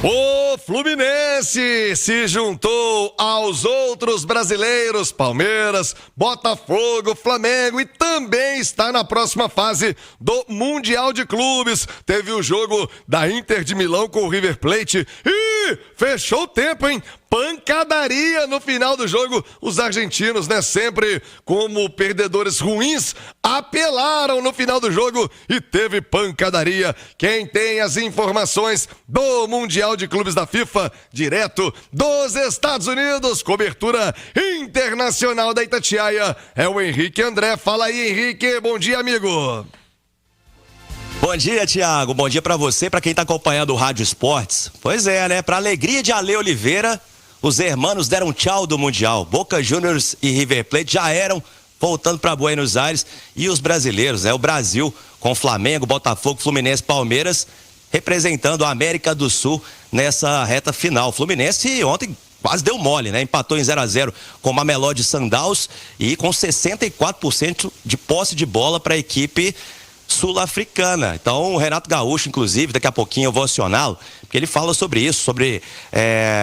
O Fluminense se juntou aos outros brasileiros, Palmeiras, Botafogo, Flamengo, e também está na próxima fase do Mundial de Clubes. Teve o jogo da Inter de Milão com o River Plate e fechou o tempo, hein? Pancadaria no final do jogo. Os argentinos, né, sempre como perdedores ruins, apelaram no final do jogo e teve pancadaria. Quem tem as informações do Mundial de Clubes da FIFA, direto dos Estados Unidos, cobertura internacional da Itatiaia, é o Henrique André. Fala aí, Henrique. Bom dia, amigo. Bom dia, Thiago. Bom dia pra você, pra quem tá acompanhando o Rádio Esportes. Pois é, né? Pra alegria de Ale Oliveira, os hermanos deram tchau do Mundial. Boca Juniors e River Plate já eram voltando para Buenos Aires, e os brasileiros, né? O Brasil com Flamengo, Botafogo, Fluminense, Palmeiras, representando a América do Sul nessa reta final. O Fluminense ontem quase deu mole, né? Empatou em 0-0 com o Mamelodi Sundowns e com 64% de posse de bola para a equipe sul-africana. Então o Renato Gaúcho, inclusive, daqui a pouquinho eu vou acioná-lo, porque ele fala sobre isso, sobre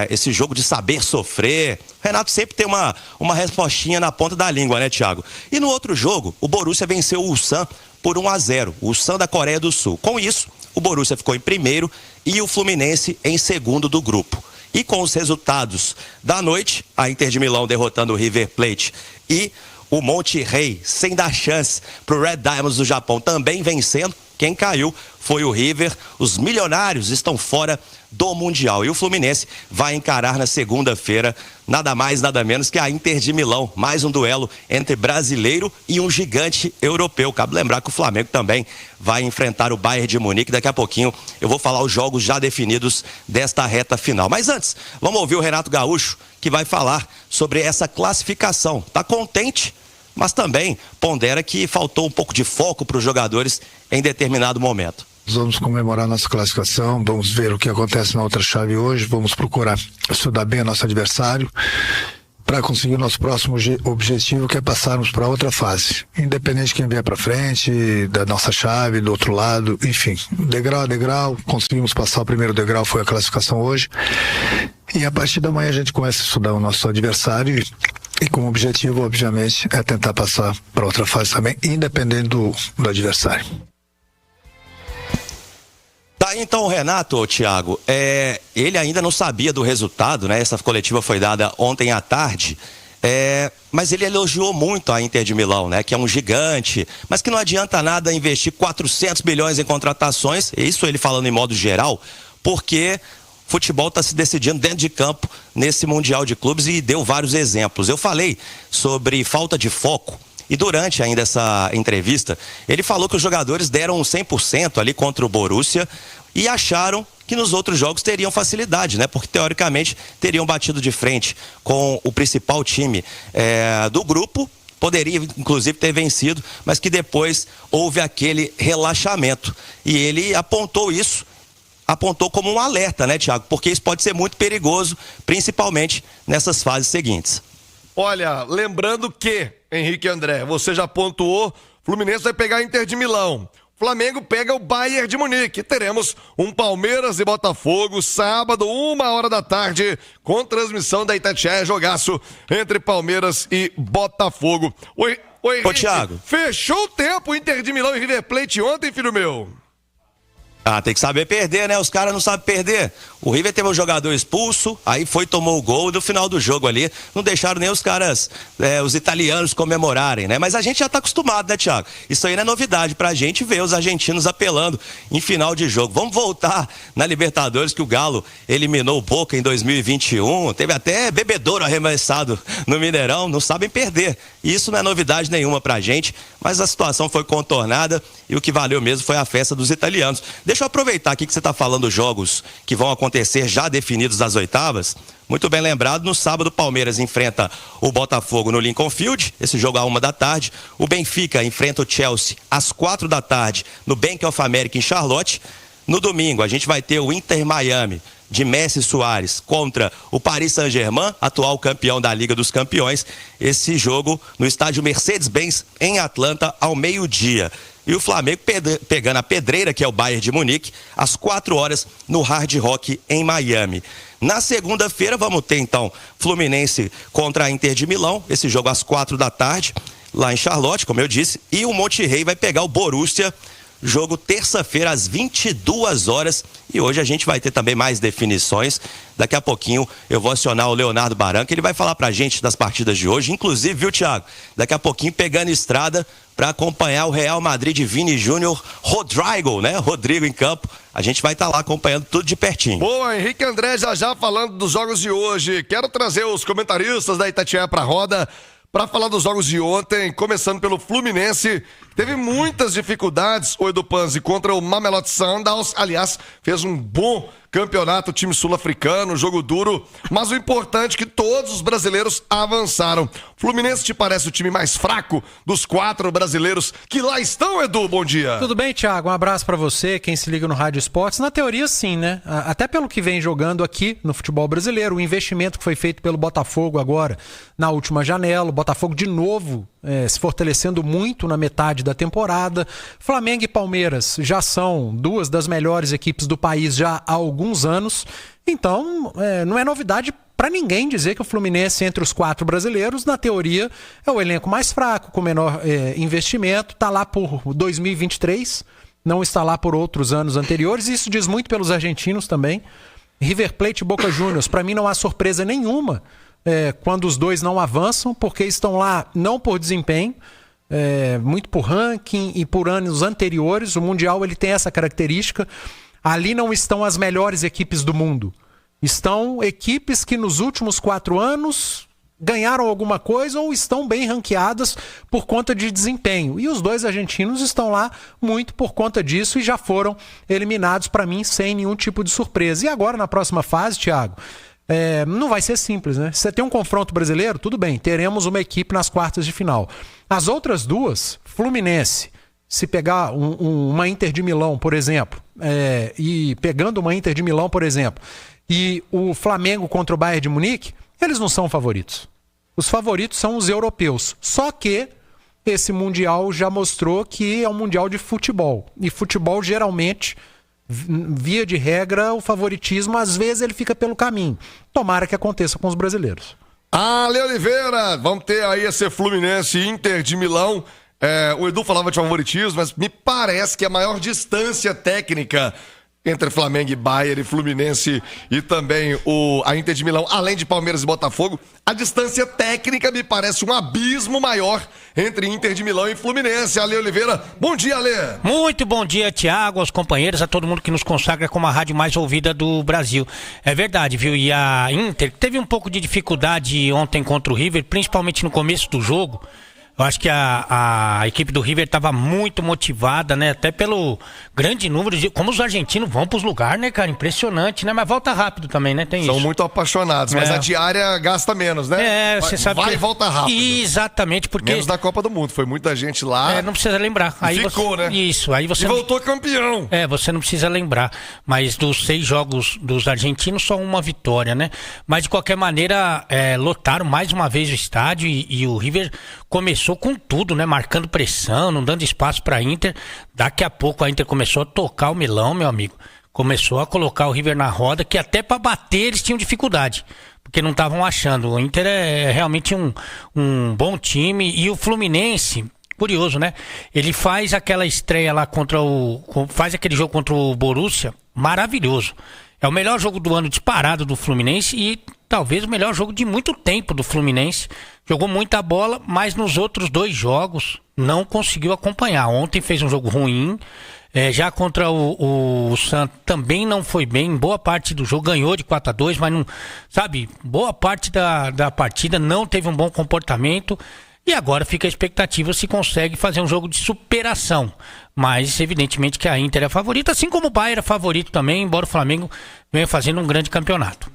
esse jogo de saber sofrer. O Renato sempre tem uma respostinha na ponta da língua, né, Thiago? E no outro jogo, o Borussia venceu o Ulsan por 1-0, o Ulsan da Coreia do Sul. Com isso, o Borussia ficou em primeiro e o Fluminense em segundo do grupo. E com os resultados da noite, a Inter de Milão derrotando o River Plate e o Monterrey, sem dar chance para o Red Diamonds do Japão, também vencendo. Quem caiu foi o River. Os milionários estão fora do Mundial. E o Fluminense vai encarar na segunda-feira nada mais, nada menos que a Inter de Milão. Mais um duelo entre brasileiro e um gigante europeu. Cabe lembrar que o Flamengo também vai enfrentar o Bayern de Munique. Daqui a pouquinho eu vou falar os jogos já definidos desta reta final. Mas antes, vamos ouvir o Renato Gaúcho, que vai falar sobre essa classificação. Tá contente, mas também pondera que faltou um pouco de foco para os jogadores em determinado momento. Vamos comemorar nossa classificação, vamos ver o que acontece na outra chave hoje, vamos procurar estudar bem o nosso adversário para conseguir o nosso próximo objetivo, que é passarmos para outra fase. Independente de quem vier para frente, da nossa chave, do outro lado, enfim, degrau a degrau, conseguimos passar o primeiro degrau, foi a classificação hoje. E a partir da manhã a gente começa a estudar o nosso adversário e com o objetivo, obviamente, é tentar passar para outra fase também, independente do adversário. Tá, então o Renato, Thiago, ele ainda não sabia do resultado, né? Essa coletiva foi dada ontem à tarde, mas ele elogiou muito a Inter de Milão, né? Que é um gigante, mas que não adianta nada investir 400 milhões em contratações, isso ele falando em modo geral, porque futebol está se decidindo dentro de campo nesse Mundial de Clubes, e deu vários exemplos. Eu falei sobre falta de foco, e durante ainda essa entrevista, ele falou que os jogadores deram 100% ali contra o Borussia e acharam que nos outros jogos teriam facilidade, né? Porque teoricamente teriam batido de frente com o principal time do grupo, poderia inclusive ter vencido, mas que depois houve aquele relaxamento. E ele apontou como um alerta, né, Thiago? Porque isso pode ser muito perigoso, principalmente nessas fases seguintes. Olha, lembrando que, Henrique André, você já pontuou, Fluminense vai pegar a Inter de Milão. Flamengo pega o Bayern de Munique. Teremos um Palmeiras e Botafogo, sábado, 1h, com transmissão da Itatiaia, jogaço entre Palmeiras e Botafogo. Oi, Henrique, Thiago. Fechou o tempo, Inter de Milão e River Plate ontem, filho meu. Tem que saber perder, né? Os caras não sabem perder. O River teve um jogador expulso, aí tomou o gol, e no final do jogo ali, não deixaram nem os caras, os italianos comemorarem, né? Mas a gente já tá acostumado, né, Thiago? Isso aí não é novidade pra gente ver os argentinos apelando em final de jogo. Vamos voltar na Libertadores, que o Galo eliminou o Boca em 2021, teve até bebedouro arremessado no Mineirão, não sabem perder. Isso não é novidade nenhuma pra gente, mas a situação foi contornada e o que valeu mesmo foi a festa dos italianos. Deixa eu aproveitar aqui que você está falando dos jogos que vão acontecer já definidos das oitavas. Muito bem lembrado, no sábado o Palmeiras enfrenta o Botafogo no Lincoln Field, esse jogo à 1h. O Benfica enfrenta o Chelsea às 4h no Bank of America em Charlotte. No domingo a gente vai ter o Inter Miami de Messi e Suárez contra o Paris Saint-Germain, atual campeão da Liga dos Campeões. Esse jogo no estádio Mercedes-Benz em Atlanta ao 12h. e o Flamengo pegando a pedreira, que é o Bayern de Munique, às 4 horas no Hard Rock em Miami. Na segunda-feira vamos ter então Fluminense contra a Inter de Milão, esse jogo às 4 da tarde, lá em Charlotte, como eu disse, e o Monterrey vai pegar o Borussia, jogo terça-feira às 22 horas, e hoje a gente vai ter também mais definições. Daqui a pouquinho eu vou acionar o Leonardo Baranca, ele vai falar pra gente das partidas de hoje, inclusive, viu, Thiago? Daqui a pouquinho pegando estrada para acompanhar o Real Madrid de Vini Júnior, Rodrigo, né? Rodrigo em campo. A gente vai estar lá acompanhando tudo de pertinho. Boa, Henrique André já falando dos jogos de hoje. Quero trazer os comentaristas da Itatiaia pra roda para falar dos jogos de ontem, começando pelo Fluminense. Teve muitas dificuldades, o Edu Panzi, contra o Mamelodi Sundowns. Aliás, fez um bom campeonato, time sul-africano, jogo duro. Mas o importante é que todos os brasileiros avançaram. Fluminense te parece o time mais fraco dos 4 brasileiros que lá estão, Edu? Bom dia. Tudo bem, Thiago? Um abraço pra você, quem se liga no Rádio Esportes. Na teoria, sim, né? Até pelo que vem jogando aqui no futebol brasileiro, o investimento que foi feito pelo Botafogo agora na última janela, o Botafogo de novo se fortalecendo muito na metade da temporada. Flamengo e Palmeiras já são 2 das melhores equipes do país já há alguns anos. Então, não é novidade para ninguém dizer que o Fluminense, entre os 4 brasileiros, na teoria, é o elenco mais fraco, com menor investimento, está lá por 2023, não está lá por outros anos anteriores. Isso diz muito pelos argentinos também. River Plate e Boca Juniors, para mim não há surpresa nenhuma quando os dois não avançam, porque estão lá não por desempenho, muito por ranking e por anos anteriores. O Mundial ele tem essa característica. Ali não estão as melhores equipes do mundo. Estão equipes que nos últimos 4 anos ganharam alguma coisa ou estão bem ranqueadas por conta de desempenho. E os 2 argentinos estão lá muito por conta disso e já foram eliminados, para mim, sem nenhum tipo de surpresa. E agora, na próxima fase, Thiago, não vai ser simples, né? Se você tem um confronto brasileiro, tudo bem, teremos uma equipe nas quartas de final. As outras 2, Fluminense, se pegar uma Inter de Milão, por exemplo, e pegando uma Inter de Milão, por exemplo, e o Flamengo contra o Bayern de Munique, eles não são favoritos. Os favoritos são os europeus. Só que esse Mundial já mostrou que é um Mundial de futebol. E futebol, geralmente, via de regra, o favoritismo, às vezes, ele fica pelo caminho. Tomara que aconteça com os brasileiros. Ale Oliveira, vamos ter aí esse Fluminense Inter de Milão. O Edu falava de favoritismo, mas me parece que a maior distância técnica entre Flamengo e Bayern e Fluminense e também a Inter de Milão, além de Palmeiras e Botafogo, a distância técnica me parece um abismo maior entre Inter de Milão e Fluminense. Ale Oliveira, bom dia, Ale. Muito bom dia, Thiago, aos companheiros, a todo mundo que nos consagra como a rádio mais ouvida do Brasil. É verdade, viu? E a Inter teve um pouco de dificuldade ontem contra o River, principalmente no começo do jogo. Eu acho que a equipe do River estava muito motivada, né? Até pelo grande número de... Como os argentinos vão para os lugares, né, cara? Impressionante, né? Mas volta rápido também, né? Tem São isso. muito apaixonados, mas a diária gasta menos, né? Você sabe vai e volta rápido. Exatamente, porque... Menos da Copa do Mundo, foi muita gente lá. Não precisa lembrar. Aí ficou, né? Isso, aí você... E voltou campeão. Você não precisa lembrar. Mas dos 6 jogos dos argentinos, só uma vitória, né? Mas de qualquer maneira, lotaram mais uma vez o estádio e o River começou com tudo, né? Marcando pressão, não dando espaço para a Inter. Daqui a pouco a Inter começou a tocar o melão, meu amigo. Começou a colocar o River na roda, que até para bater eles tinham dificuldade, porque não estavam achando. O Inter é realmente um bom time. E o Fluminense, curioso, né? Ele faz aquela estreia lá faz aquele jogo contra o Borussia, maravilhoso. É o melhor jogo do ano disparado do Fluminense e talvez o melhor jogo de muito tempo do Fluminense. Jogou muita bola, mas nos outros 2 jogos não conseguiu acompanhar. Ontem fez um jogo ruim, já contra o Santos também não foi bem. Boa parte do jogo ganhou de 4-2, mas não, sabe, boa parte da partida não teve um bom comportamento. E agora fica a expectativa se consegue fazer um jogo de superação. Mas evidentemente que a Inter é a favorita, assim como o Bayern é favorito também, embora o Flamengo venha fazendo um grande campeonato.